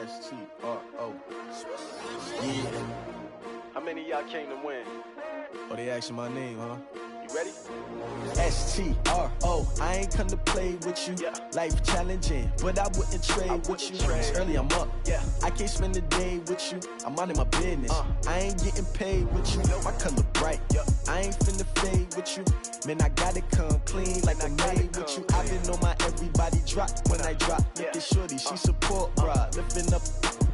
S-T-R-O. Yeah. How many of y'all came to win? Oh, they asking my name, huh? You ready? S-T-R-O. I ain't come to play with you. Yeah. Life challenging, but I wouldn't trade with you. It's early, I'm up. Yeah. I can't spend the day with you. I'm minding my business. I ain't getting paid with you. My color bright. I ain't finna fade with you. Man, I gotta come clean like I made with you. I've been on my everybody drop when I drop. Look at shorty, she support, bruh. Lifting up,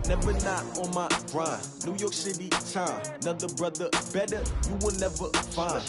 never not on my grind. New York City time. Another brother better, you will never find.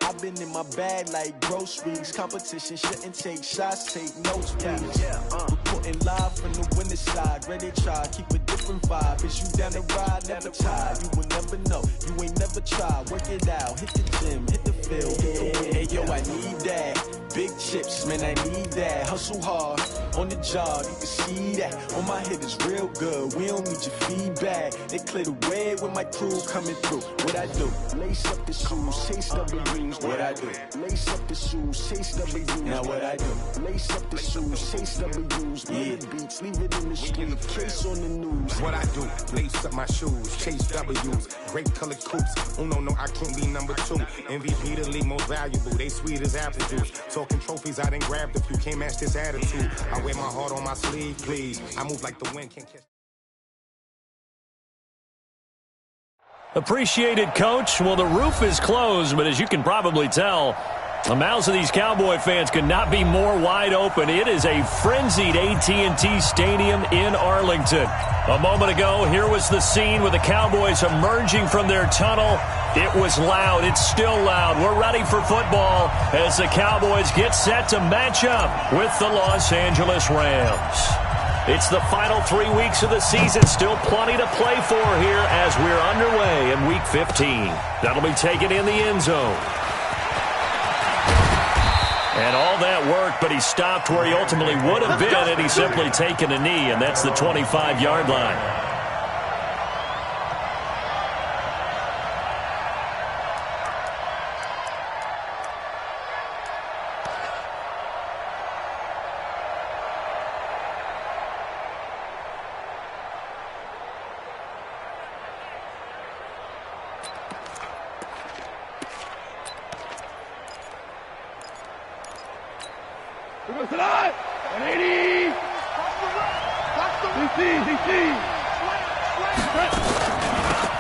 I've been in my bag like groceries. Competition shouldn't take shots, take notes, please. Reporting live from the winning side. Ready to try, keep a different vibe. Is you down the ride, never tired. You will never know, you ain't never tried. Work it out, hit the gym, hit the field, hit the win. Hey yo, I need that. Big chips, man, I need that. Hustle hard, on the job, you can see that. On my head is real good, we don't need your feedback. They clear the way with my crew coming through. What I do? Lace up the shoes, chase W's. What I do? Lace up the shoes, chase W's. Now what I do? Lace up the shoes, chase W's. Yeah, beats, leave it in the street, case on the news. What I do? Lace up my shoes, chase W's. Great colored coops. Oh no, I can't be number 2. MVP the league most valuable. They sweet as apple juice. Talking trophies, I done grabbed a few. Can't match this attitude. I wear my heart on my sleeve, please. I move like the wind, can't catch. Appreciated, Coach. Well, the roof is closed, but as you can probably tell, the mouths of these Cowboy fans could not be more wide open. It is a frenzied AT&T Stadium in Arlington. A moment ago, here was the scene with the Cowboys emerging from their tunnel. It was loud. It's still loud. We're ready for football as the Cowboys get set to match up with the Los Angeles Rams. It's the final 3 weeks of the season. Still plenty to play for here as we're underway in Week 15. That'll be taken in the end zone. And all that worked, but he stopped where he ultimately would have been, and he's simply taken a knee, and that's the 25-yard line.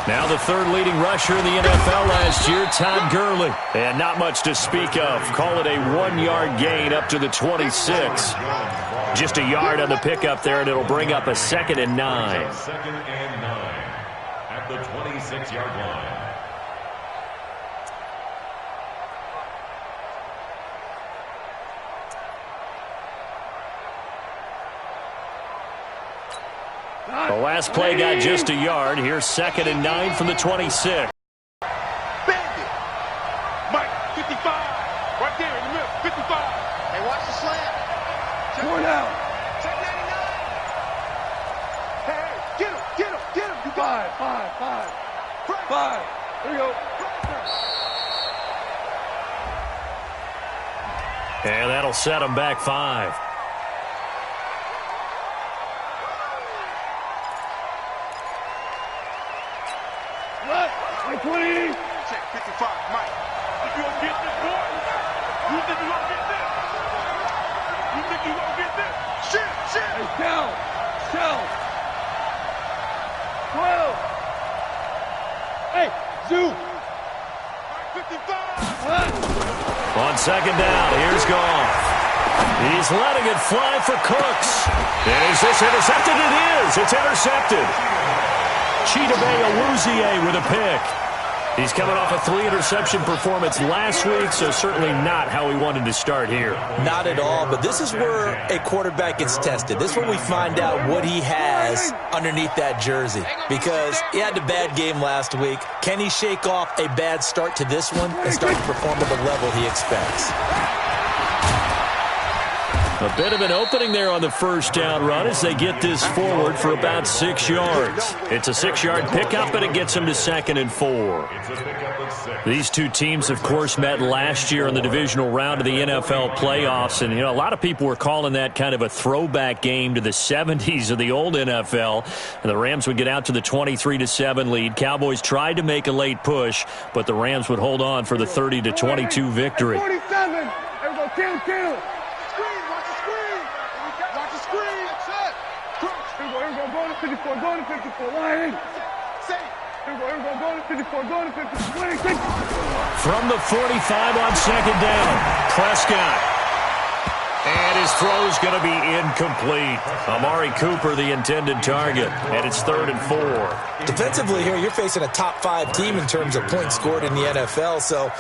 Now the third leading rusher in the NFL last year, Todd Gurley. And not much to speak of. Call it a 1-yard gain up to the 26. Just a yard on the pickup there, and it'll bring up a 2nd and 9. 2nd and 9 at the 26-yard line. The last play got just a yard. Here's 2nd and 9 from the 26. Bandit. Mike, 55. Right there in the middle, 55. Hey, watch the slant. Going out. Check 99. Hey, get him. You got it. Five. There you go. And that'll set him back 5. Check 55, Mike. If you don't get this, boy, you think you gonna get this? You think you gonna get this? Shit. Hey, Shell. 12. Hey, Zoo. 55. On 2nd down, here's Goff. He's letting it fly for Cooks. Is this intercepted? It is. It's intercepted. Chidobe Awuzie with a pick. He's coming off a 3-interception performance last week, so certainly not how he wanted to start here. Not at all, but this is where a quarterback gets tested. This is when we find out what he has underneath that jersey, because he had a bad game last week. Can he shake off a bad start to this one and start to perform at the level he expects? A bit of an opening there on the first down run as they get this forward for about 6 yards. It's a 6-yard pickup, and it gets them to 2nd and 4. These two teams, of course, met last year in the divisional round of the NFL playoffs. And, a lot of people were calling that kind of a throwback game to the 70s of the old NFL. And the Rams would get out to the 23-7 lead. Cowboys tried to make a late push, but the Rams would hold on for the 30-22 victory. 47. Everybody, kill. Watch the screen. Watch the screen. That's it. Here we go. Go to 54. Go to 54. Line. Here we go. Go to 54. Go to 54. From the 45 on 2nd down, Prescott. And his throw's going to be incomplete. Amari Cooper, the intended target. And it's 3rd and 4. Defensively here, you're facing a top 5 team in terms of points scored in the NFL. So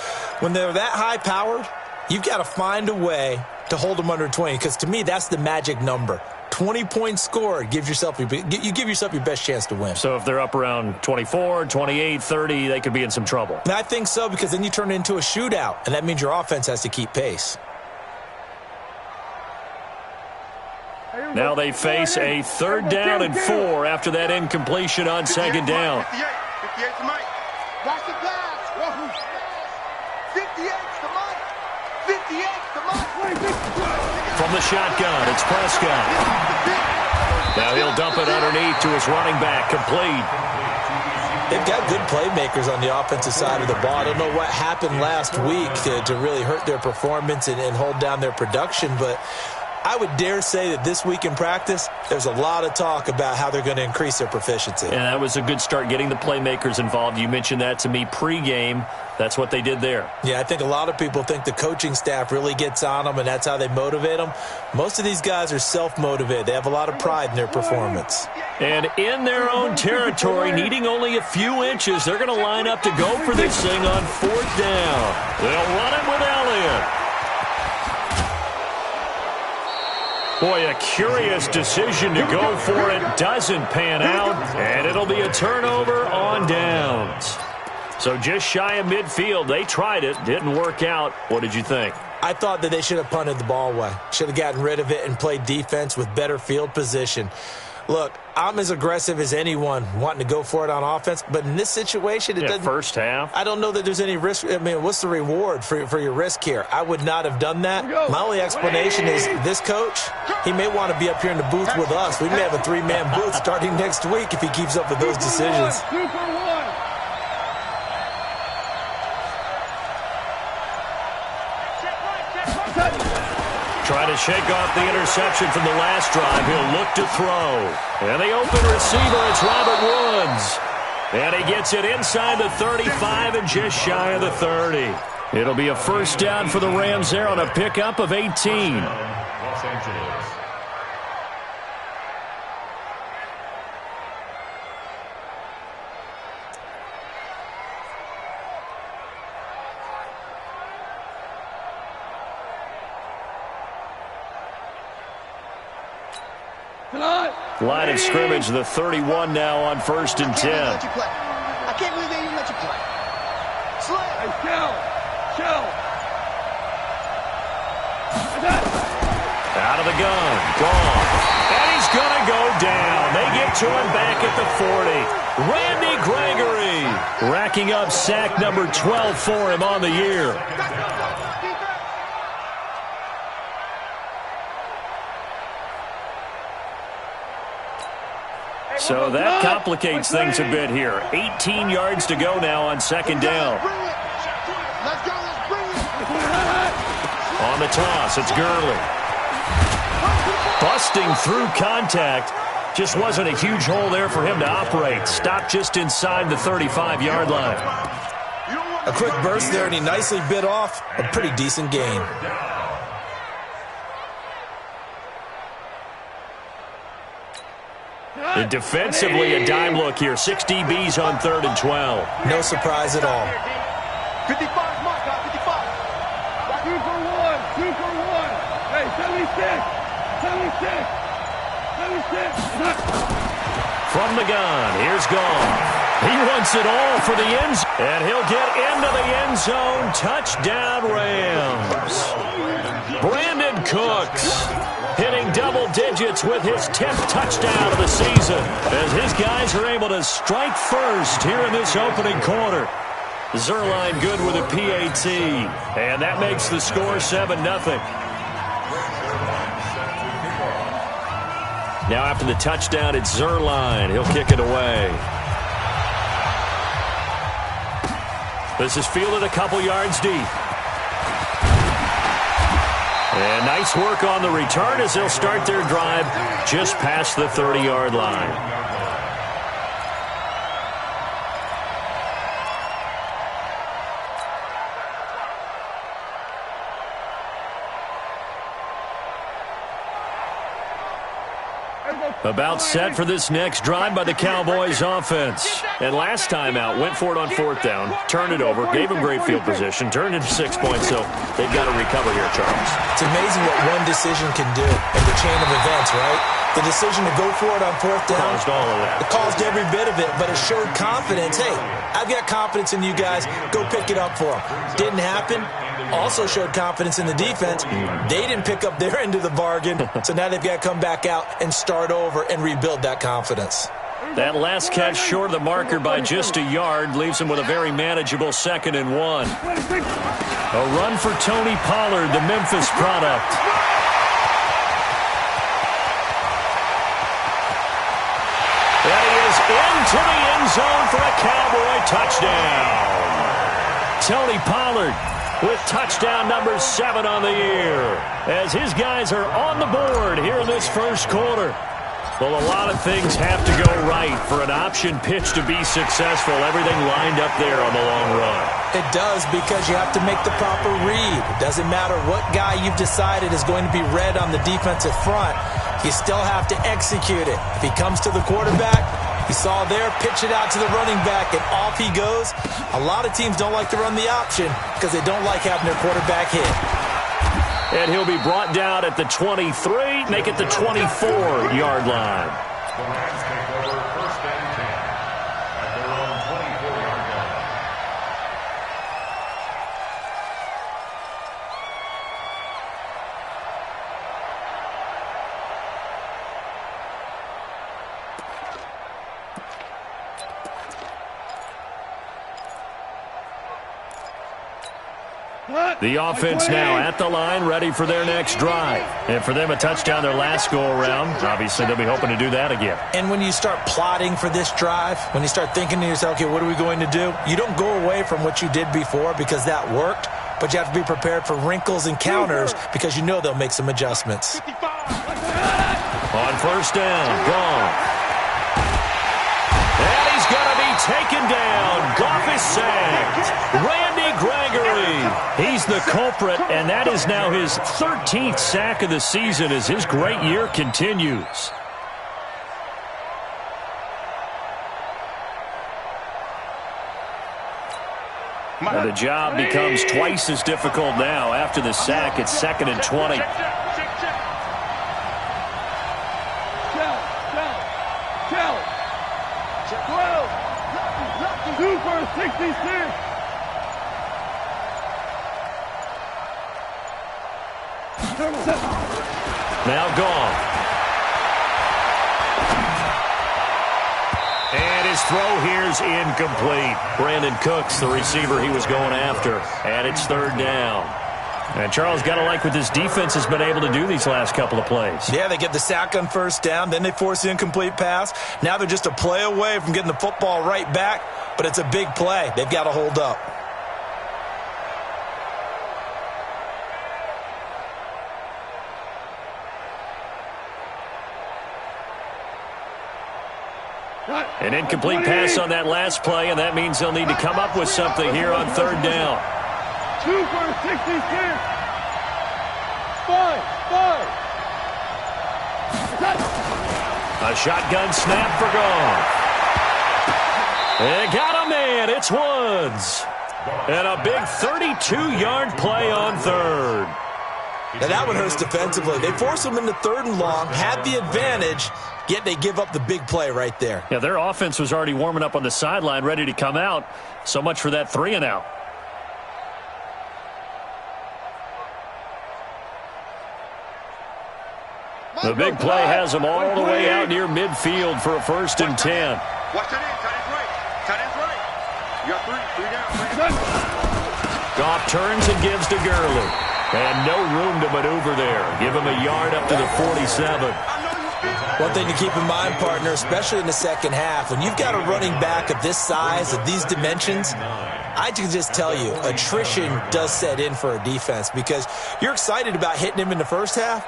when they're that high-powered, you've got to find a way to hold them under 20, because to me, that's the magic number. 20 points scored, you give yourself your best chance to win. So if they're up around 24, 28, 30, they could be in some trouble. And I think so, because then you turn it into a shootout, and that means your offense has to keep pace. Now they face a 3rd down and 4 after that incompletion on 2nd down. 58 to Mike. Watch the pass. 58 to Mike. 58 to Mike. From the shotgun, it's Prescott. Now he'll dump it underneath to his running back, complete. They've got good playmakers on the offensive side of the ball. I don't know what happened last week to really hurt their performance and hold down their production, but I would dare say that this week in practice, there's a lot of talk about how they're going to increase their proficiency. And that was a good start, getting the playmakers involved. You mentioned that to me pregame. That's what they did there. Yeah, I think a lot of people think the coaching staff really gets on them, and that's how they motivate them. Most of these guys are self-motivated. They have a lot of pride in their performance. And in their own territory, needing only a few inches, they're going to line up to go for this thing on 4th down. They'll run it with Elliott. Boy, a curious decision to go for it. Doesn't pan out, and it'll be a turnover on downs. So just shy of midfield. They tried it. Didn't work out. What did you think? I thought that they should have punted the ball away. Should have gotten rid of it and played defense with better field position. Look, I'm as aggressive as anyone wanting to go for it on offense, but in this situation, it doesn't. First half. I don't know that there's any risk. I mean, what's the reward for your risk here? I would not have done that. My only explanation is this coach, he may want to be up here in the booth with us. We may have a 3-man booth starting next week if he keeps up with those decisions. Trying to shake off the interception from the last drive. He'll look to throw. And the open receiver, it's Robert Woods. And he gets it inside the 35 and just shy of the 30. It'll be a first down for the Rams there on a pickup of 18. Los Angeles. Line of scrimmage, the 31 now on 1st and 10. I can't believe they didn't let you play. Slip. Hey, chill. Out of the gun. Gone. And he's going to go down. They get to him back at the 40. Randy Gregory racking up sack number 12 for him on the year. So that complicates things a bit here. 18 yards to go now on 2nd down. On the toss, it's Gurley. Busting through contact. Just wasn't a huge hole there for him to operate. Stopped just inside the 35-yard line. A quick burst there, and he nicely bit off a pretty decent gain. And defensively, a dime look here. 6 DBs on 3rd and 12. No surprise at all. 55, Mark, 55. 2 for 1. Hey, 76. From the gun, here's Gone. He wants it all for the end zone. And he'll get into the end zone. Touchdown, Rams. Brandon Brandon Cooks hitting double digits with his 10th touchdown of the season as his guys are able to strike first here in this opening quarter. Zerline good with a PAT, and that makes the score 7-0. Now after the touchdown, it's Zerline. He'll kick it away. This is fielded a couple yards deep. And nice work on the return as they'll start their drive just past the 30-yard line. About set for this next drive by the Cowboys offense. And last time out, went for it on 4th down, turned it over, gave them great field position, turned into 6 points, so they've got to recover here, Charles. It's amazing what one decision can do in the chain of events, right? The decision to go for it on 4th down. Caused all of that. It caused every bit of it, but it showed confidence. Hey, I've got confidence in you guys. Go pick it up for them. Didn't happen. Also showed confidence in the defense. They didn't pick up their end of the bargain, so now they've got to come back out and start over and rebuild that confidence. That last catch short of the marker by just a yard leaves him with a very manageable 2nd and 1. A run for Tony Pollard, the Memphis product. And he is into the end zone for a Cowboy touchdown. Tony Pollard with touchdown number 7 on the year as his guys are on the board here in this first quarter. Well, a lot of things have to go right for an option pitch to be successful. Everything lined up there on the long run. It does, because you have to make the proper read. It doesn't matter what guy you've decided is going to be read on the defensive front. You still have to execute it. If he comes to the quarterback, you saw there, pitch it out to the running back, and off he goes. A lot of teams don't like to run the option because they don't like having their quarterback hit. And he'll be brought down at the 23, make it the 24-yard line. The offense now at the line, ready for their next drive. And for them, a touchdown their last go-around. Obviously, they'll be hoping to do that again. And when you start plotting for this drive, when you start thinking to yourself, okay, what are we going to do? You don't go away from what you did before because that worked, but you have to be prepared for wrinkles and counters because you know they'll make some adjustments. On 1st down, gone. And he's going to be taken down. Goff is sacked. Randy Gregory, he's the culprit, and that is now his 13th sack of the season as his great year continues. And the job becomes twice as difficult now. After the sack, it's 2nd and 20. Super 66. Now gone. And his throw here's incomplete. Brandon Cooks, the receiver he was going after. And it's 3rd down. And Charles, got to like what this defense has been able to do these last couple of plays. Yeah, they get the sack on 1st down, then they force the incomplete pass. Now they're just a play away from getting the football right back, but it's a big play. They've got to hold up. An incomplete pass on that last play, and that means they'll need to come up with something here on 3rd down. 2 for 66. 5. A shotgun snap for Goff. They got a man. It's Woods. And a big 32-yard play on 3rd. Now that one hurts defensively. They force them into 3rd and long, had the advantage, yet they give up the big play right there. Yeah, their offense was already warming up on the sideline, ready to come out. So much for that 3-and-out. The big play has them all the way out near midfield for a 1st and 10. Watch tight end. Tight end's right. Tight end's right. You got three down. Goff turns and gives to Gurley. And no room to maneuver there. Give him a yard up to the 47. One thing to keep in mind, partner, especially in the second half, when you've got a running back of this size, of these dimensions, I can just tell you, attrition does set in for a defense because you're excited about hitting him in the first half.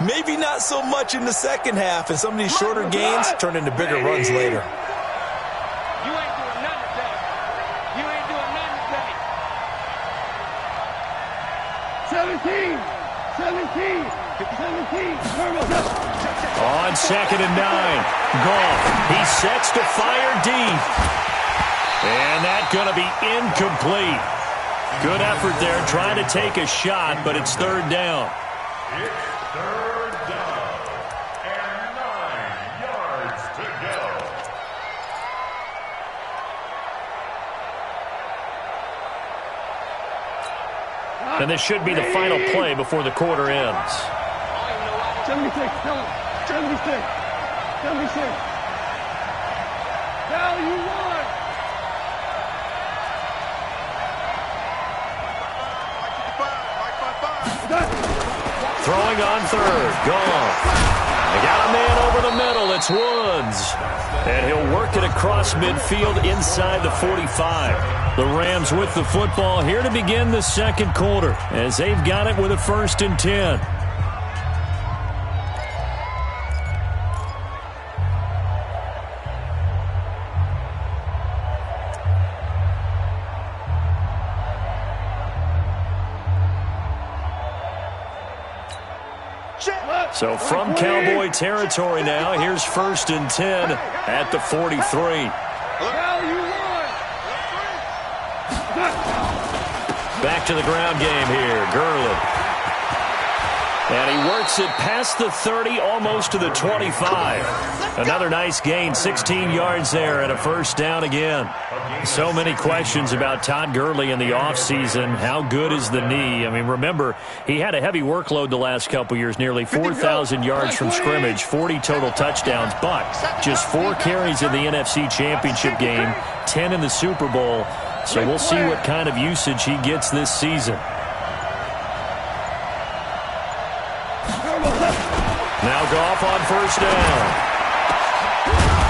Maybe not so much in the second half, and some of these shorter gains turn into bigger runs later. You ain't doing nothing today. You ain't doing nothing today. 17. On 2nd and 9. Goff. He sets to fire deep. And that's going to be incomplete. Good effort there trying to take a shot, but it's 3rd down. It's 3rd down and 9 yards to go. And this should be the final play before the quarter ends. 76. Tell him. 76. Now you won. Throwing on 3rd. Goff. They got a man over the middle. It's Woods. And he'll work it across midfield inside the 45. The Rams with the football here to begin the second quarter as they've got it with a 1st and 10. So from Cowboy territory now, here's 1st and 10 at the 43. Back to the ground game here, Gurley. And he works it past the 30, almost to the 25. Another nice gain, 16 yards there and a 1st down again. So many questions about Todd Gurley in the offseason. How good is the knee? I mean, remember, he had a heavy workload the last couple years, nearly 4,000 yards from scrimmage, 40 total touchdowns, but just 4 carries in the NFC Championship game, 10 in the Super Bowl. So we'll see what kind of usage he gets this season. Now Goff on 1st down.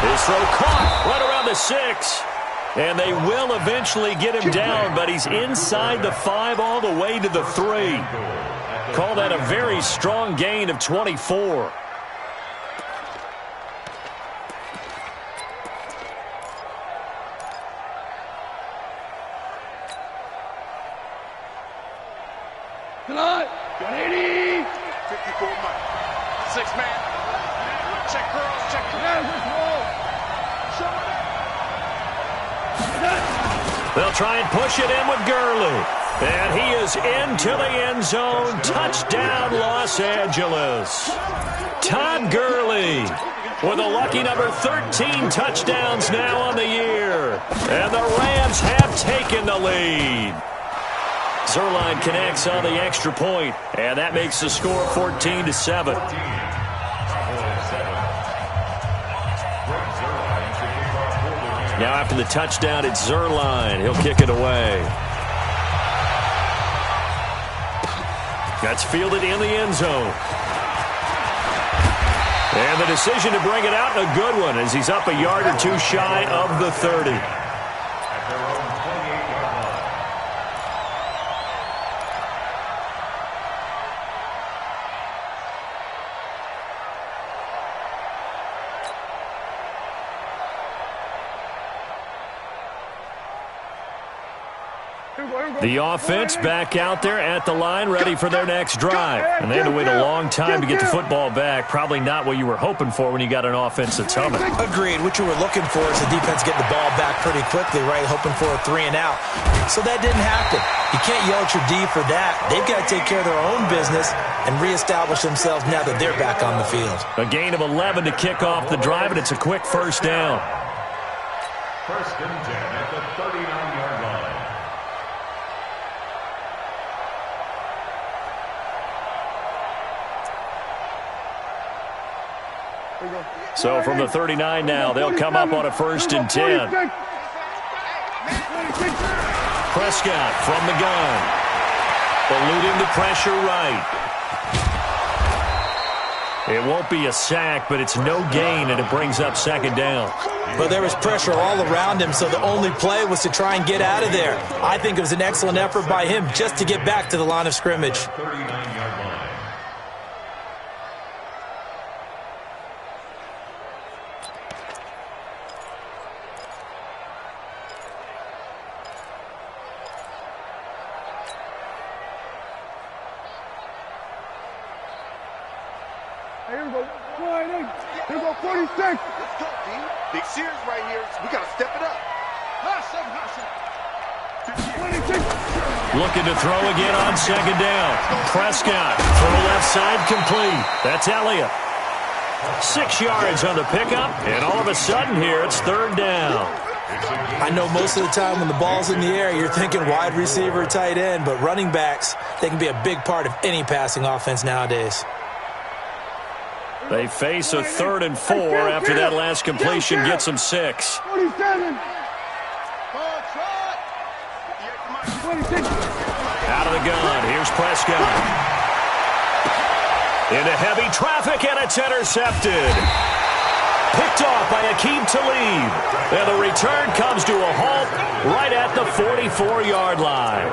His throw caught right around the 6. And they will eventually get him down, but he's inside the 5 all the way to the 3. Call that a very strong gain of 24. Tonight, 180. 54 Mike. 6-man. Check girls, check They'll try and push it in with Gurley. And he is into the end zone. Touchdown, Los Angeles. Todd Gurley with a lucky number 13 touchdowns now on the year. And the Rams have taken the lead. Zerline connects on the extra point, and that makes the score 14-7. Now after the touchdown, it's Zerline. He'll kick it away. That's fielded in the end zone. And the decision to bring it out, a good one, as he's up a yard or 2 shy of the 30. The offense back out there at the line, ready for their next drive. And they had to wait a long time to get the football back. Probably not what you were hoping for when you got an offense that's humming. Agreed. What you were looking for is the defense getting the ball back pretty quickly, right? Hoping for a 3 and out. So that didn't happen. You can't yell at your D for that. They've got to take care of their own business and reestablish themselves now that they're back on the field. A gain of 11 to kick off the drive, and it's a quick 1st down. 1st and 10 at the 39-yard line. So from the 39 now, they'll come up on a 1st and 10. Prescott from the gun. Eluding the pressure right. It won't be a sack, but it's no gain, and it brings up 2nd down. Well, there was pressure all around him, so the only play was to try and get out of there. I think it was an excellent effort by him just to get back to the line of scrimmage. 39-yard line. Here we go. Here we go, 46. Let's go, D. Big Sears right here. We got to step it up. 26. Looking to throw again on 2nd down. Prescott, throw left side complete. That's Elliott. 6 yards on the pickup, and all of a sudden here it's 3rd down. I know most of the time when the ball's in the air, you're thinking wide receiver, tight end, but running backs, they can be a big part of any passing offense nowadays. They face a 3rd and 4 after that last completion gets them 6. 47. Out of the gun, here's Prescott. Into heavy traffic, and it's intercepted. Picked off by Aqib Talib. And the return comes to a halt right at the 44-yard line.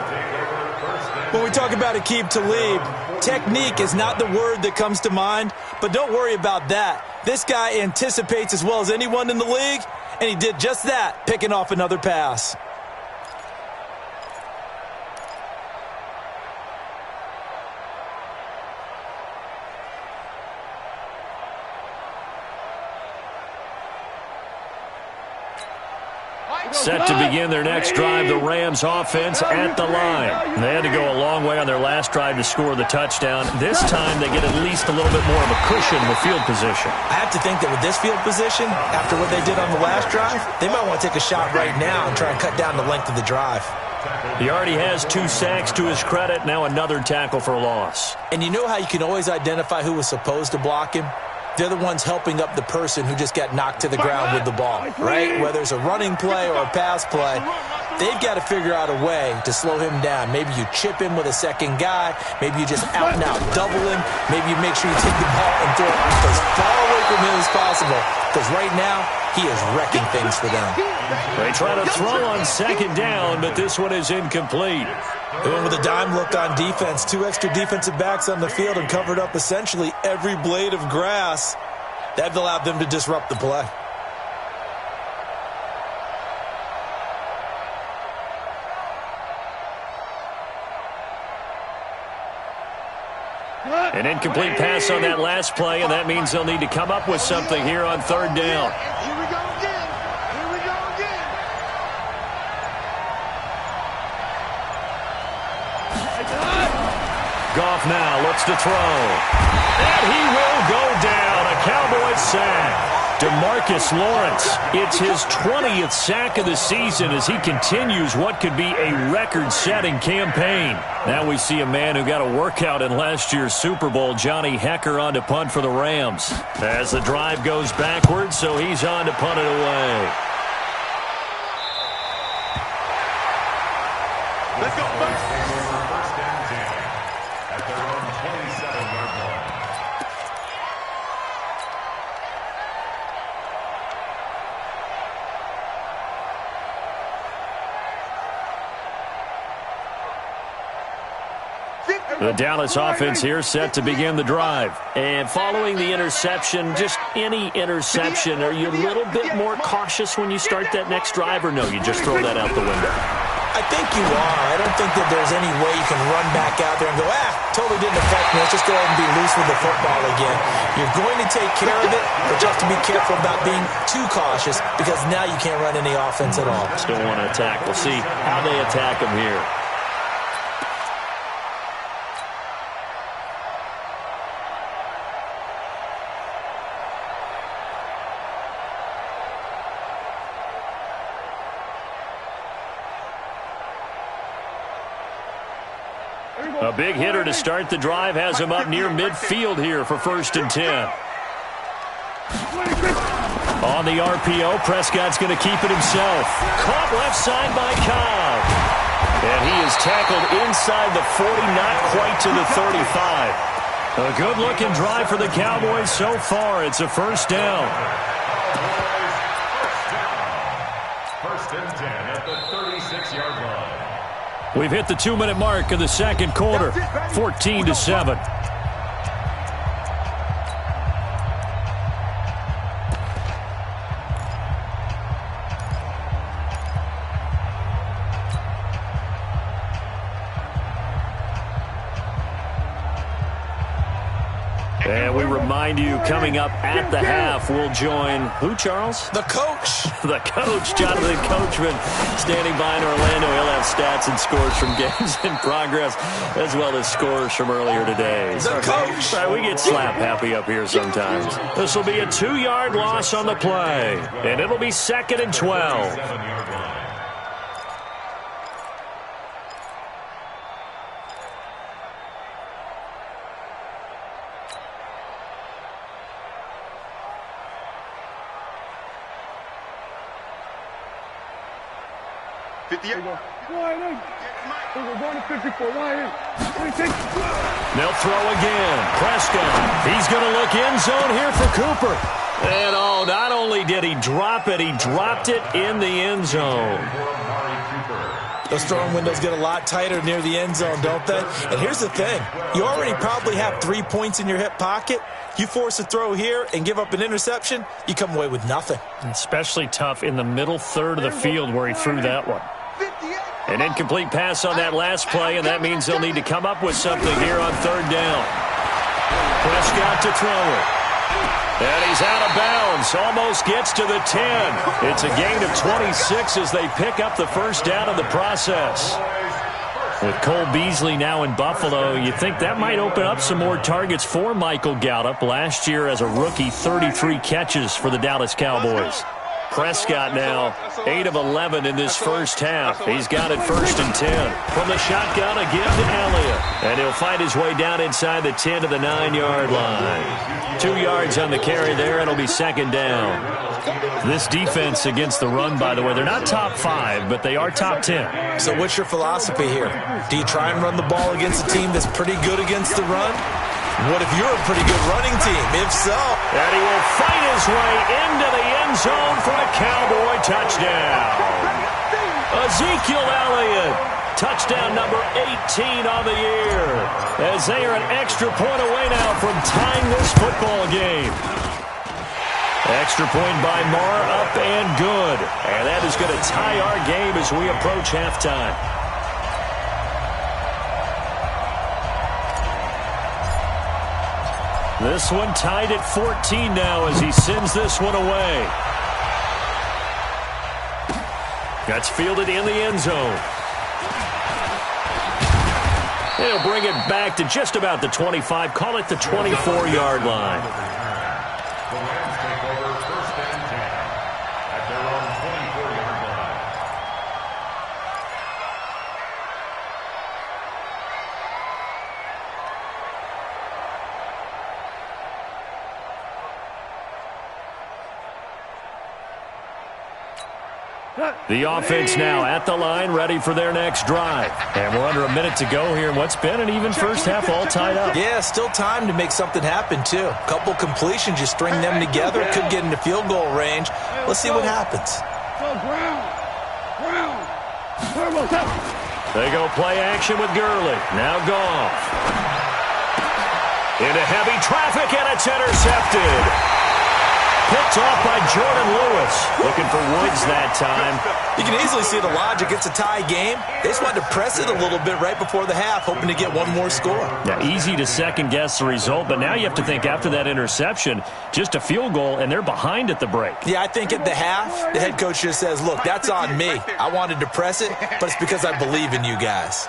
When we talk about Aqib Talib, technique is not the word that comes to mind, but don't worry about that. This guy anticipates as well as anyone in the league, and he did just that, picking off another pass. Set to begin their next drive, the Rams offense at the line. They had to go a long way on their last drive to score the touchdown. This time they get at least a little bit more of a cushion with field position. I have to think that with this field position, after what they did on the last drive, they might want to take a shot right now and try and cut down the length of the drive. He already has 2 sacks to his credit, now another tackle for loss. And you know how you can always identify who was supposed to block him? They're the ones helping up the person who just got knocked to the ground with the ball, right? Whether it's a running play or a pass play, they've got to figure out a way to slow him down. Maybe you chip him with a second guy. Maybe you just out and out double him. Maybe you make sure you take the ball and throw it as far away from him as possible. Because right now, he is wrecking things for them. They try to throw on 2nd down, but this one is incomplete. They went with a dime look on defense. 2 extra defensive backs on the field and covered up essentially every blade of grass. That allowed them to disrupt the play. An incomplete pass on that last play, and that means they'll need to come up with something here on 3rd down. Here we go again. Here we go again. Goff now looks to throw. And he will go down. A Cowboys sack. DeMarcus Lawrence, it's his 20th sack of the season as he continues what could be a record-setting campaign. Now we see a man who got a workout in last year's Super Bowl, Johnny Hecker, on to punt for the Rams. As the drive goes backwards, so he's on to punt it away. Let's go. First and 10 at their own 27-yard line. The Dallas offense here set to begin the drive. And following the interception, just any interception, are you a little bit more cautious when you start that next drive, or no, you just throw that out the window? I think you are. I don't think that there's any way you can run back out there and go, totally didn't affect me. Let's just go ahead and be loose with the football again. You're going to take care of it, but you have to be careful about being too cautious because now you can't run any offense at all. Still want to attack. We'll see how they attack him here. A big hitter to start the drive has him up near midfield here for 1st and 10. On the RPO, Prescott's going to keep it himself. Caught left side by Cobb. And he is tackled inside the 40, not quite to the 35. A good-looking drive for the Cowboys so far. It's a first down. First and 10 at the 36-yard line. We've hit the 2-minute mark of the second quarter, 14-7. And we remind you, coming up at the half, we'll join who, Charles? The coach. The coach, Jonathan Coachman, standing by in Orlando. He'll have stats and scores from games in progress, as well as scores from earlier today. The coach. We get slap happy up here sometimes. This will be a 2-yard loss on the play, and it'll be 2nd and 12. 7-yard line. Wide in. We're going to 54. Wide in. They'll throw again. Prescott. He's going to look end zone here for Cooper. And oh, not only did he drop it, he dropped it in the end zone. Those throwing windows get a lot tighter near the end zone, don't they? And here's the thing. You already probably have 3 points in your hip pocket. You force a throw here and give up an interception, you come away with nothing. Especially tough in the middle third of the field where he threw that one. An incomplete pass on that last play, and that means they'll need to come up with something here on 3rd down. Prescott to throw it. And he's out of bounds. Almost gets to the 10. It's a gain of 26 as they pick up the first down in the process. With Cole Beasley now in Buffalo, you think that might open up some more targets for Michael Gallup. Last year as a rookie, 33 catches for the Dallas Cowboys. Prescott now 8 of 11 in this first half. He's got it 1st and 10. From the shotgun, a give to Elliott. And he'll find his way down inside the 10 to the 9-yard line. 2 yards on the carry there, and it'll be 2nd down. This defense against the run, by the way, they're not top 5, but they are top 10. So what's your philosophy here? Do you try and run the ball against a team that's pretty good against the run? What if you're a pretty good running team? If so. And he will fight his way into the end zone for a Cowboy touchdown. Ezekiel Elliott, touchdown number 18 on the year. As they are an extra point away now from tying this football game. Extra point by Marr, up and good. And that is going to tie our game as we approach halftime. This one tied at 14 now as he sends this one away. That's fielded in the end zone. He'll bring it back to just about the 25. Call it the 24-yard line. The Rams take over 1st and 10 at their own 24-yard line. The offense now at the line, ready for their next drive. And we're under a minute to go here in what's been an even first half, all tied up. Yeah, still time to make something happen, too. A couple completions, you string them together, could get into field goal range. Let's see what happens. They go play action with Gurley. Now Goff. Into heavy traffic, and it's intercepted. Picked off by Jordan Lewis. Looking for Woods that time. You can easily see the logic. It's a tie game. They just wanted to press it a little bit right before the half, hoping to get one more score. Yeah, easy to second-guess the result, but now you have to think after that interception, just a field goal, and they're behind at the break. Yeah, I think at the half, the head coach just says, look, that's on me. I wanted to press it, but it's because I believe in you guys.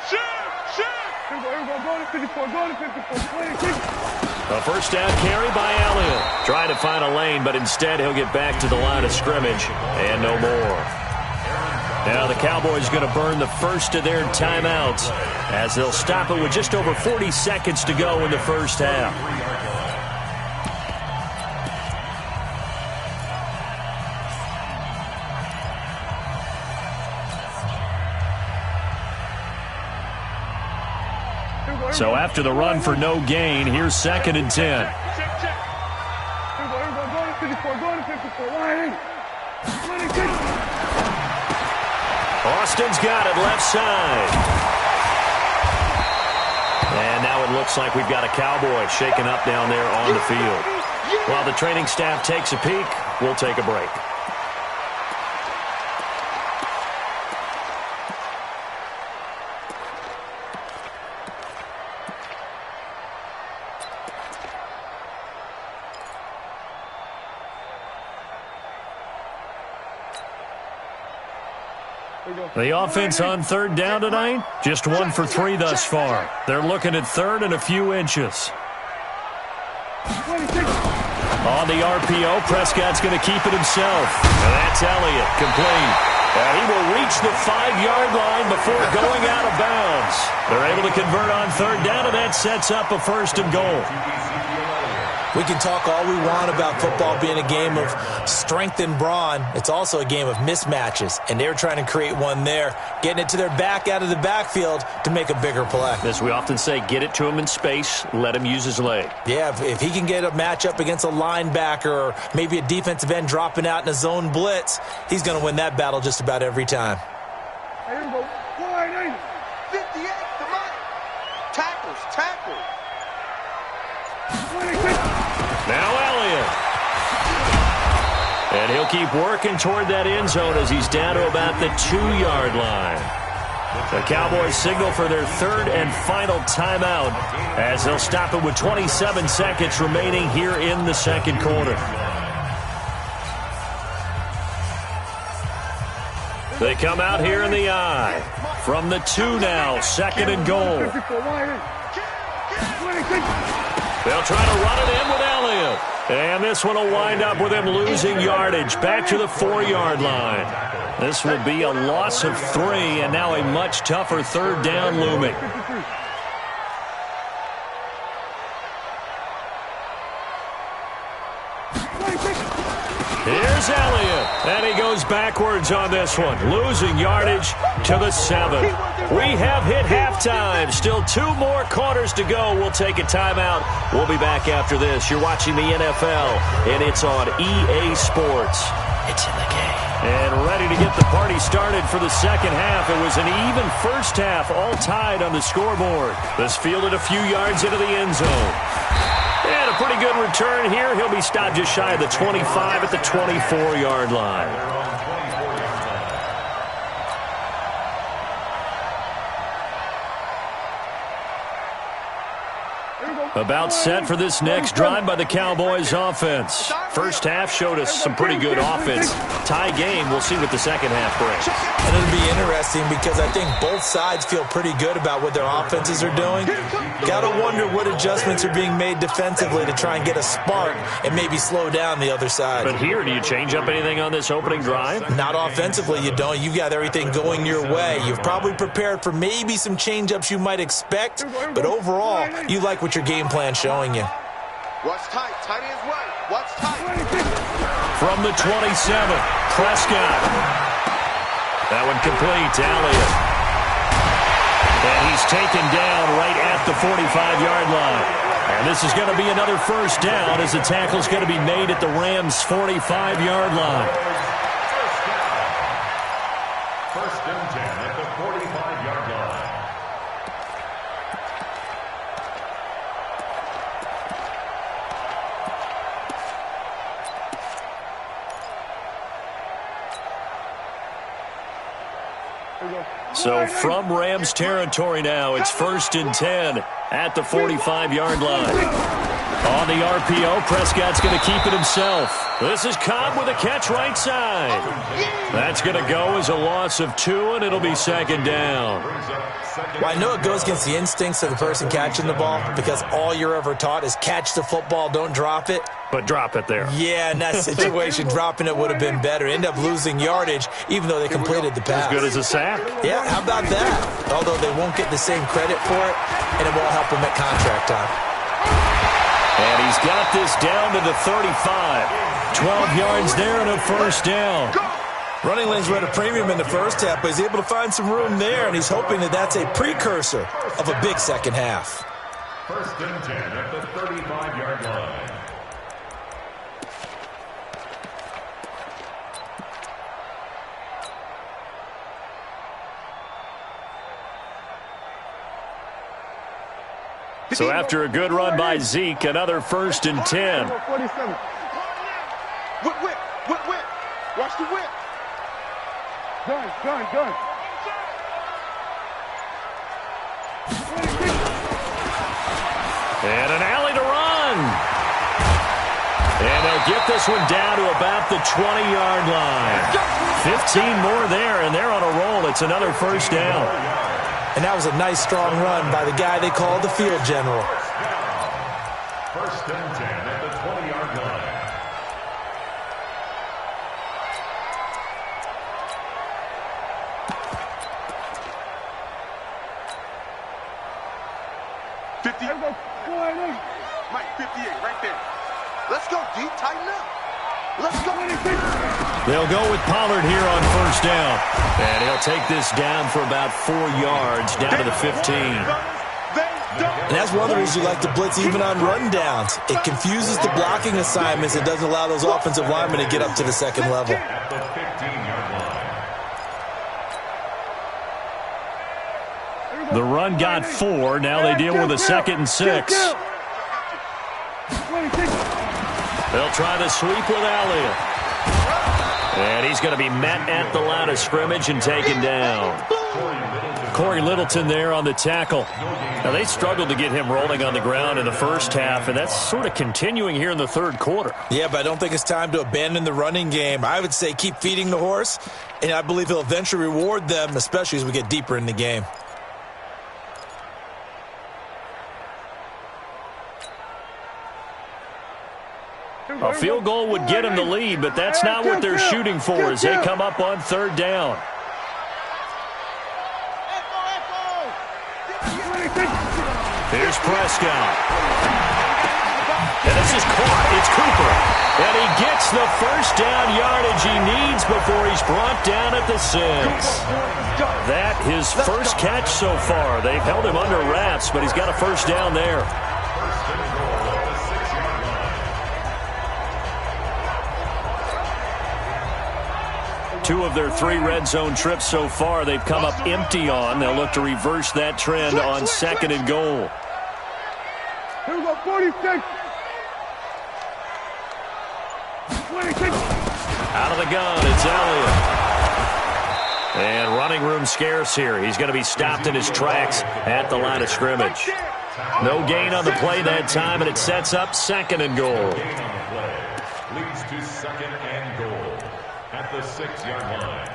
A first down carry by Elliott. Trying to find a lane, but instead he'll get back to the line of scrimmage and no more. Now the Cowboys going to burn the first of their timeouts as they'll stop it with just over 40 seconds to go in the first half. So after the run for no gain, here's 2nd and 10. Austin's got it left side. And now it looks like we've got a Cowboy shaken up down there on the field. While the training staff takes a peek, we'll take a break. The offense on 3rd down tonight, just 1 for 3 thus far. They're looking at 3rd and a few inches. On the RPO, Prescott's going to keep it himself. And that's Elliott, complete. And he will reach the 5-yard line before going out of bounds. They're able to convert on 3rd down, and that sets up a 1st and goal. We can talk all we want about football being a game of strength and brawn. It's also a game of mismatches, and they're trying to create one there, getting it to their back out of the backfield to make a bigger play. As we often say, get it to him in space, let him use his leg. Yeah, if he can get a matchup against a linebacker or maybe a defensive end dropping out in a zone blitz, he's going to win that battle just about every time. Here we go. 58, come on. Tackles. Now Elliott. And he'll keep working toward that end zone as he's down to about the 2-yard line. The Cowboys signal for their 3rd and final timeout as they'll stop it with 27 seconds remaining here in the 2nd quarter. They come out here in the I. From the 2 now, 2nd and goal. They'll try to run it in with Elliott. And this one will wind up with him losing yardage back to the 4-yard line. This will be a loss of 3, and now a much tougher 3rd down looming. Here's Elliott, and he goes backwards on this one, losing yardage to the 7. We have hit halftime. Still 2 more quarters to go. We'll take a timeout. We'll be back after this. You're watching the NFL, and it's on EA Sports. It's in the game. And ready to get the party started for the 2nd half. It was an even first half, all tied on the scoreboard. This fielded a few yards into the end zone. And a pretty good return here. He'll be stopped just shy of the 25 at the 24-yard line. About set for this next drive by the Cowboys offense. First half showed us some pretty good offense. Tie game, we'll see what the second half brings. And it'll be interesting because I think both sides feel pretty good about what their offenses are doing. Got to wonder what adjustments are being made defensively to try and get a spark and maybe slow down the other side. But here, do you change up anything on this opening drive? Not offensively, you don't. You've got everything going your way. You've probably prepared for maybe some change-ups you might expect, but overall, you like what your game plan showing you. Watch tight. Tight ends right. Watch tight. From the 27, Prescott. That one complete to Elliott. And he's taken down right at the 45-yard line. And this is going to be another first down as the tackle's going to be made at the Rams' 45-yard line. First and 10 at the 45-yard line. So from Rams territory now, it's 1st and 10 at the 45-yard line. On the RPO, Prescott's going to keep it himself. This is Cobb with a catch right side. That's going to go as a loss of 2, and it'll be 2nd down. Well, I know it goes against the instincts of the person catching the ball because all you're ever taught is catch the football, don't drop it. But drop it there. Yeah, in that situation, dropping it would have been better. End up losing yardage, even though they completed the pass. As good as a sack. Yeah, how about that? Although they won't get the same credit for it, and it won't help them at contract time. And he's got this down to the 35. 12 yards there and a first down. Running lanes were at a premium in the first half, but he's able to find some room there, and he's hoping that that's a precursor of a big second half. 1st and 10 at the 35-yard line. So after a good run by Zeke, another 1st and 10. 47. Whip, whip, whip, whip. Watch the whip. Done. And an alley to run. And they'll get this one down to about the 20-yard line. 15 more there, and they're on a roll. It's another 1st down. And that was a nice, strong run by the guy they called the field general. 1st and 10 at the 20-yard line. Mike, 58, right there. Let's go, D. Tighten up. Let's go. They'll go with Pollard here on 1st down. And he'll take this down for about 4 yards, down to the 15. And that's one of the reasons you like to blitz even on rundowns. It confuses the blocking assignments. It doesn't allow those offensive linemen to get up to the second level. At the 15-yard line. The run got 4. Now they deal with a 2nd and 6. They'll try the sweep with Elliott. And he's going to be met at the line of scrimmage and taken down. Corey Littleton there on the tackle. Now, they struggled to get him rolling on the ground in the first half, and that's sort of continuing here in the 3rd quarter. Yeah, but I don't think it's time to abandon the running game. I would say keep feeding the horse, and I believe he'll eventually reward them, especially as we get deeper in the game. A field goal would get them the lead, but that's not what they're shooting for as they come up on 3rd down. Here's Prescott. And this is caught. It's Cooper. And he gets the 1st down yardage he needs before he's brought down at the 6. That his 1st catch so far. They've held him under wraps, but he's got a 1st down there. Two of their 3 red zone trips so far they've come up empty on. They'll look to reverse that trend on 2nd and goal. Here we go, 46. 26. Out of the gun, it's Elliott. And running room scarce here. He's going to be stopped in his tracks at the line of scrimmage. No gain on the play that time, and it sets up 2nd and goal. Leads to 2nd and goal at the 6-yard line.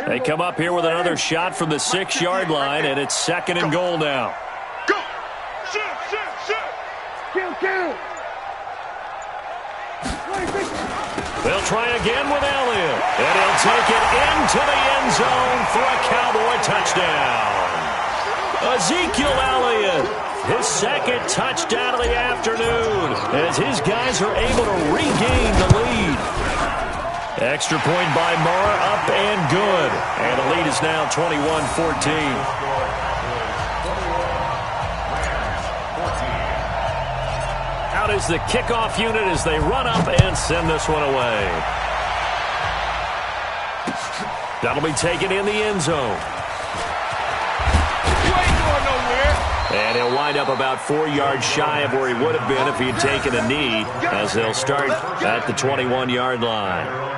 They come up here with another shot from the 6-yard line, and it's 2nd and goal now. Go! Shoot! Kill! They'll try again with Elliott, and he'll take it into the end zone for a Cowboy touchdown. Ezekiel Elliott, his 2nd touchdown of the afternoon, as his guys are able to regain the lead. Extra point by Moore, up and good. And the lead is now 21-14. Out is the kickoff unit as they run up and send this one away. That'll be taken in the end zone. You ain't going nowhere. And he'll wind up about 4 yards shy of where he would have been if he had taken a knee, as they'll start at the 21-yard line.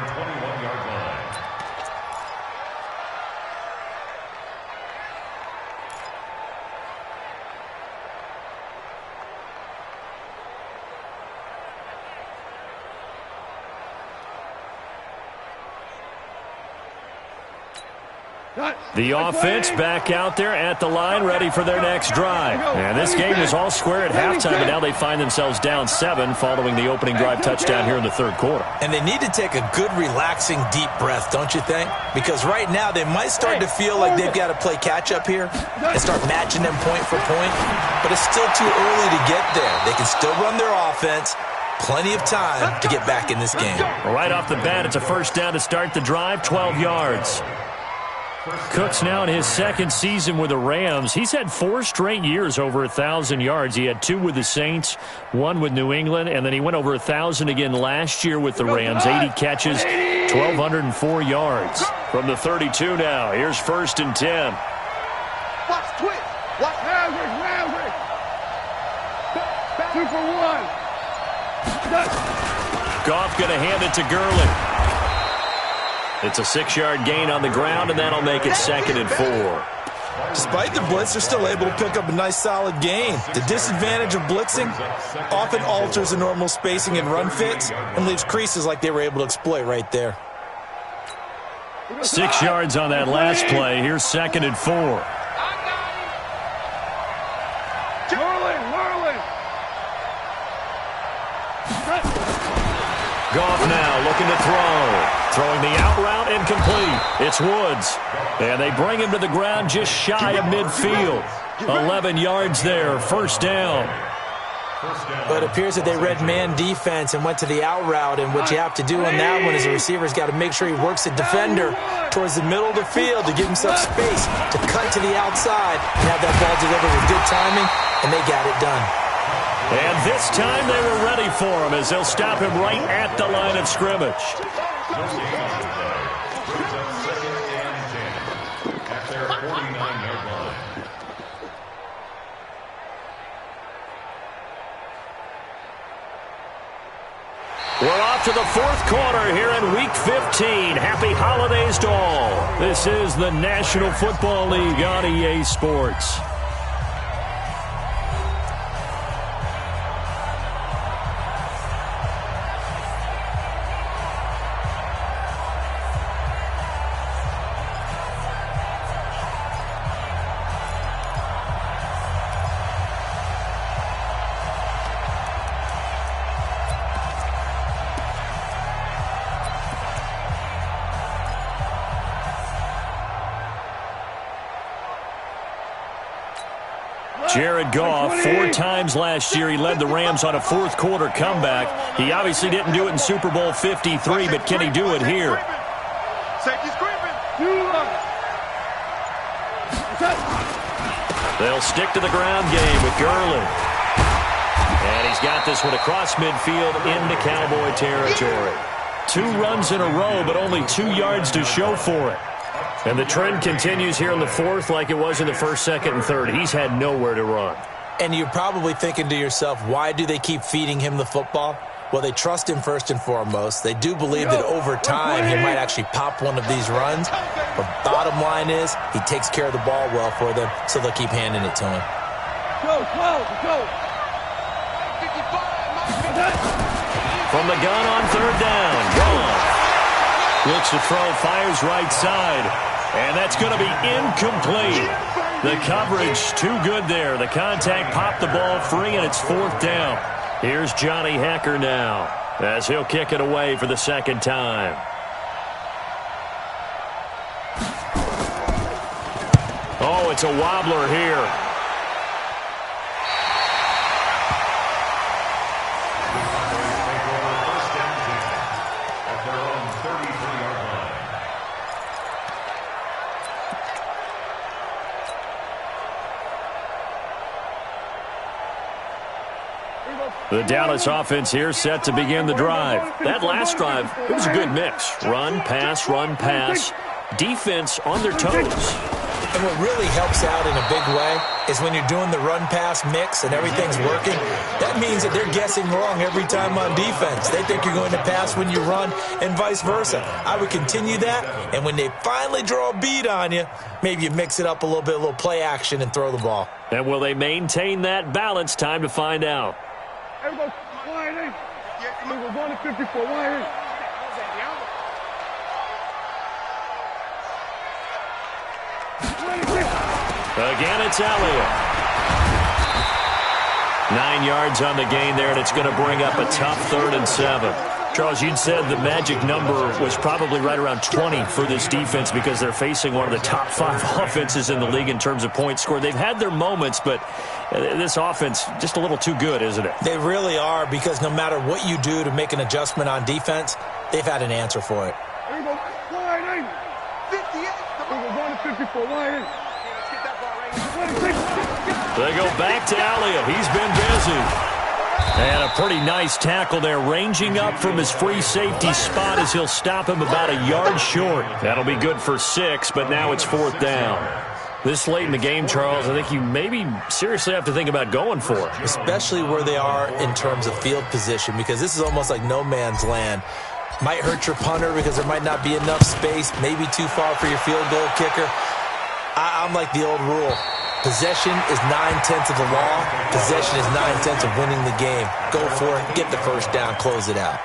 The offense back out there at the line, ready for their next drive. And this game was all square at halftime, but now they find themselves down 7 following the opening drive touchdown here in the third quarter. And they need to take a good, relaxing, deep breath, don't you think? Because right now they might start to feel like they've got to play catch-up here and start matching them point for point. But it's still too early to get there. They can still run their offense. Plenty of time to get back in this game. Right off the bat, it's a first down to start the drive, 12 yards. Cook's now in his second season with the Rams. He's had 4 straight years over 1,000 yards. He had 2 with the Saints, 1 with New England, and then he went over 1,000 again last year with the Rams. 80 catches, 1,204 yards. From the 32 now, here's 1st and 10. Watch twitch. Watch Maverick. 2 for 1. Goff going to hand it to Gurley. It's a 6-yard gain on the ground, and that'll make it 2nd and 4. Despite the blitz, they're still able to pick up a nice, solid gain. The disadvantage of blitzing often alters the normal spacing and run fits and leaves creases like they were able to exploit right there. 6 yards on that last play. Here's 2nd and 4. Merlin. Goff now looking to throw. Throwing the out route incomplete. It's Woods. And they bring him to the ground just shy of midfield. 11 yards there. First down. But it appears that they read man defense and went to the out route. And what you have to do on that one is the receiver's got to make sure he works the defender towards the middle of the field to give himself space to cut to the outside and have that ball delivered with good timing. And they got it done. And this time they were ready for him as they'll stop him right at the line of scrimmage. We're off to the 4th quarter here in Week 15. Happy holidays to all. This is the National Football League on EA Sports. Jared Goff, 4 times last year he led the Rams on a 4th quarter comeback. He obviously didn't do it in Super Bowl 53, but can he do it here? They'll stick to the ground game with Gurley. And he's got this one across midfield into Cowboy territory. 2 runs in a row, but only 2 yards to show for it. And the trend continues here in the 4th like it was in the 1st, 2nd, and 3rd. He's had nowhere to run. And you're probably thinking to yourself, why do they keep feeding him the football? Well, they trust him first and foremost. They do believe that over time he might actually pop one of these runs. But bottom line is he takes care of the ball well for them, so they'll keep handing it to him. Go. From the gun on 3rd down. Gone. Looks to throw, fires right side. And that's going to be incomplete. The coverage too good there. The contact popped the ball free, and it's 4th down. Here's Johnny Hecker now as he'll kick it away for the 2nd time. Oh, it's a wobbler here. The Dallas offense here set to begin the drive. That last drive, it was a good mix. Run, pass. Defense on their toes. And what really helps out in a big way is when you're doing the run-pass mix and everything's working, that means that they're guessing wrong every time on defense. They think you're going to pass when you run and vice versa. I would continue that, and when they finally draw a beat on you, maybe you mix it up a little play action and throw the ball. And will they maintain that balance? Time to find out. Everybody, line in. We're going to 54, line in. Again, it's Elliott. 9 yards on the gain there, and it's going to bring up a tough 3rd and 7. Charles, you'd said the magic number was probably right around 20 for this defense because they're facing one of the top 5 offenses in the league in terms of points scored. They've had their moments, but this offense just a little too good, isn't it? They really are, because no matter what you do to make an adjustment on defense, they've had an answer for it. Here we go. Line 8. 58. We're going to 54. Line 8. Let's get that ball right. They go back to Elliott. He's been busy. And a pretty nice tackle there, ranging up from his free safety spot as he'll stop him about a yard short. That'll be good for 6, but now it's 4th down. This late in the game, Charles, I think you maybe seriously have to think about going for it. Especially where they are in terms of field position, because this is almost like no man's land. Might hurt your punter because there might not be enough space, maybe too far for your field goal kicker. I'm like the old rule. Possession is 9/10 of the law. Possession is 9/10 of winning the game. Go for it, get the first down, close it out.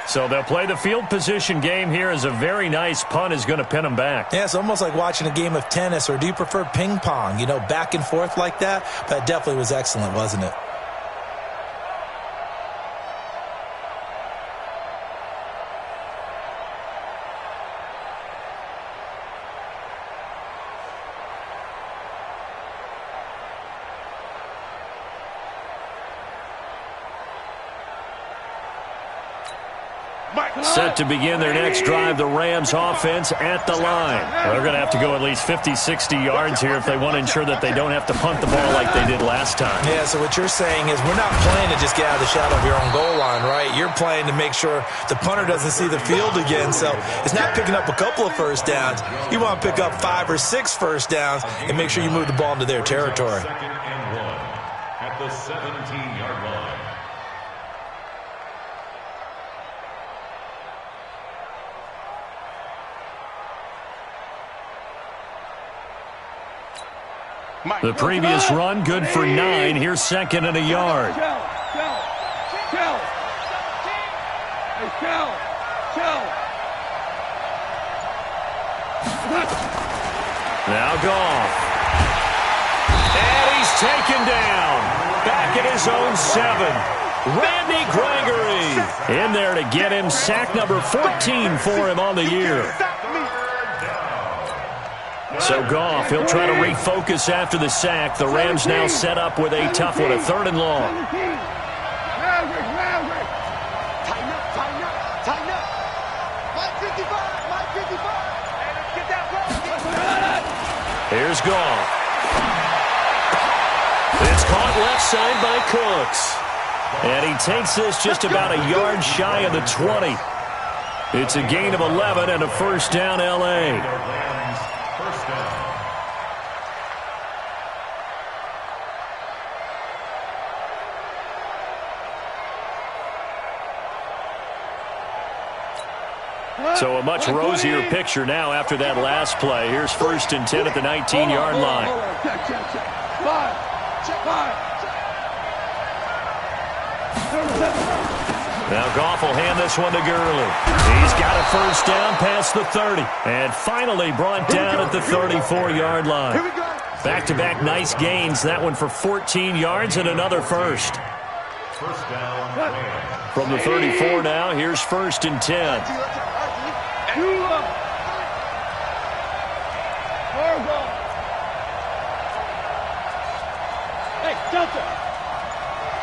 So they'll play the field position game here as a very nice punt is going to pin them back. Yeah, it's almost like watching a game of tennis, or do you prefer ping pong? You know, back and forth like that? That definitely was excellent, wasn't it? Set to begin their next drive, the Rams offense at the line. They're going to have to go at least 50, 60 yards here if they want to ensure that they don't have to punt the ball like they did last time. Yeah, so what you're saying is we're not playing to just get out of the shadow of your own goal line, right? You're playing to make sure the punter doesn't see the field again, so it's not picking up a couple of first downs. You want to pick up 5 or 6 first downs and make sure you move the ball into their territory. 2nd and 1 at the 17-yard line. The previous run, good for 9. Here's 2nd and a yard. Now Goff. And he's taken down. Back at his own 7. Randy Gregory in there to get him sack number 14 for him on the year. So Goff, he'll try to refocus after the sack. The Rams now set up with a tough one, a 3rd and long. Tighten up. Line 55. Get that ball. Here's Goff. It's caught left side by Cooks. And he takes this just about a yard shy of the 20. It's a gain of 11 and a first down, L.A. So a much rosier picture now after that last play. Here's 1st and 10 at the 19-yard line. Now Goff will hand this one to Gurley. He's got a first down past the 30. And finally brought down at the 34-yard line. Back-to-back nice gains. That one for 14 yards and another first. First down. From the 34 now, here's 1st and 10. Hey, Delta.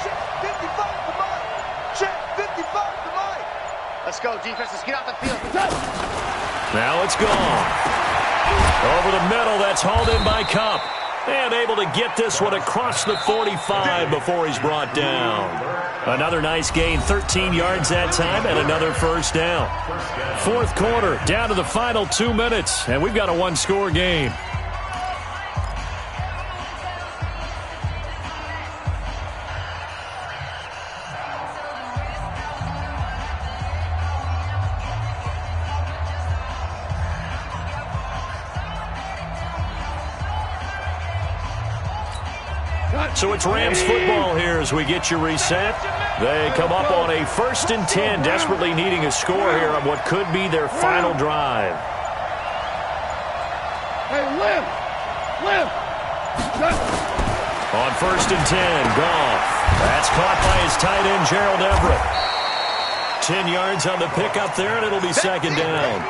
Check 55 to Mike. Check 55 to Mike. Let's go, defense. Let's get out the field. Now it's gone. Over the middle, that's hauled in by Kupp. And able to get this one across the 45 before he's brought down. Another nice gain, 13 yards that time, and another first down. 4th quarter, down to the final 2 minutes, and we've got a 1-score game. So it's Rams football here as we get you reset. They come up on a 1st and 10, desperately needing a score here on what could be their final drive. Hey, Lim. On 1st and 10, Goff. That's caught by his tight end, Gerald Everett. 10 yards on the pickup there, and it'll be 2nd down.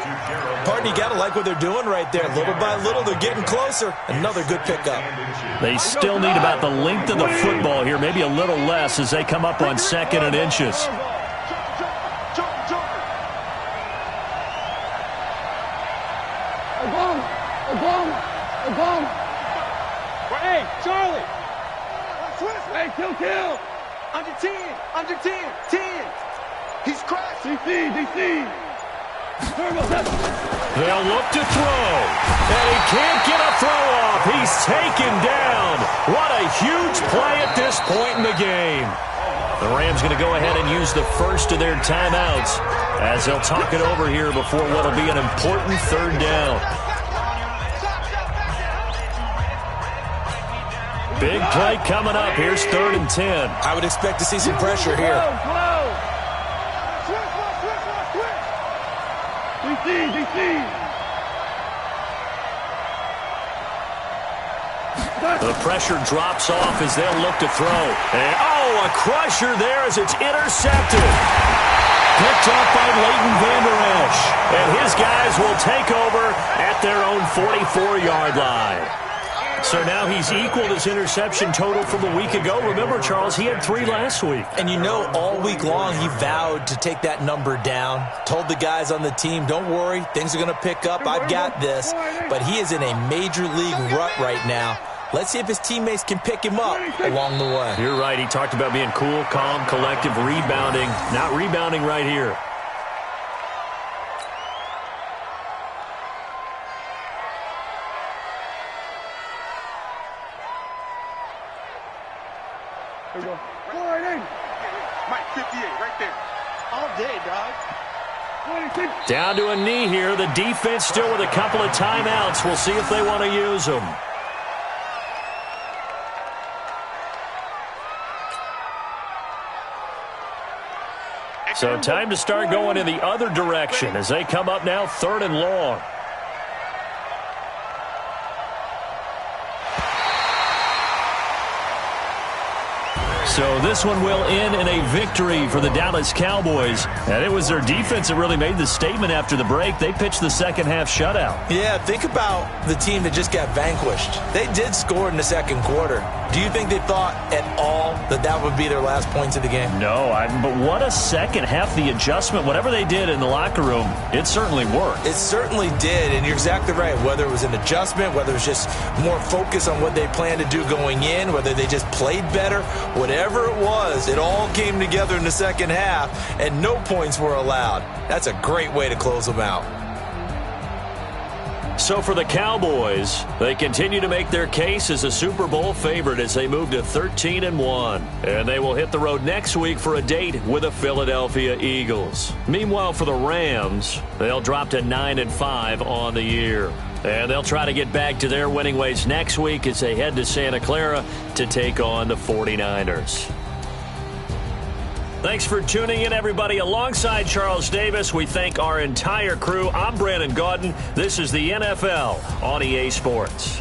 Pardon, you got to like what they're doing right there. Little by little, they're getting closer. Another good pickup. They still need about the length of the football here, maybe a little less as they come up on 2nd and inches. Hey, Charlie. Hey, kill. Under 10. 10. He's crashing. DC. They'll look to throw, and he can't get a throw off. He's taken down. What a huge play at this point in the game. The Rams going to go ahead and use the first of their timeouts as they'll talk it over here before what will be an important 3rd down. Big play coming up. Here's 3rd and 10. I would expect to see some pressure here. DC. The pressure drops off as they'll look to throw. And, a crusher there as it's intercepted. Picked up by Leighton Vander Esch. And his guys will take over at their own 44-yard line. So now he's equaled his interception total from a week ago. Remember, Charles, he had 3 last week. And you know, all week long he vowed to take that number down. Told the guys on the team, don't worry, things are going to pick up. I've got this. But he is in a major league rut right now. Let's see if his teammates can pick him up along the way. You're right. He talked about being cool, calm, collective, rebounding. Not rebounding right here. Here we go. Mike, 58, right there. All day, dog. 26. Down to a knee here. The defense still with a couple of timeouts. We'll see if they want to use them. So time to start going in the other direction as they come up now 3rd and long. So this one will end in a victory for the Dallas Cowboys. And it was their defense that really made the statement after the break. They pitched the second half shutout. Yeah, think about the team that just got vanquished. They did score in the 2nd quarter. Do you think they thought at all that that would be their last points of the game? No, but what a second half. The adjustment, whatever they did in the locker room, it certainly worked. It certainly did, and you're exactly right. Whether it was an adjustment, whether it was just more focus on what they planned to do going in, whether they just played better, whatever it was, it all came together in the second half, and no points were allowed. That's a great way to close them out. So for the Cowboys, they continue to make their case as a Super Bowl favorite as they move to 13-1. And they will hit the road next week for a date with the Philadelphia Eagles. Meanwhile, for the Rams, they'll drop to 9-5 on the year. And they'll try to get back to their winning ways next week as they head to Santa Clara to take on the 49ers. Thanks for tuning in, everybody. Alongside Charles Davis, we thank our entire crew. I'm Brandon Gaudin. This is the NFL on EA Sports.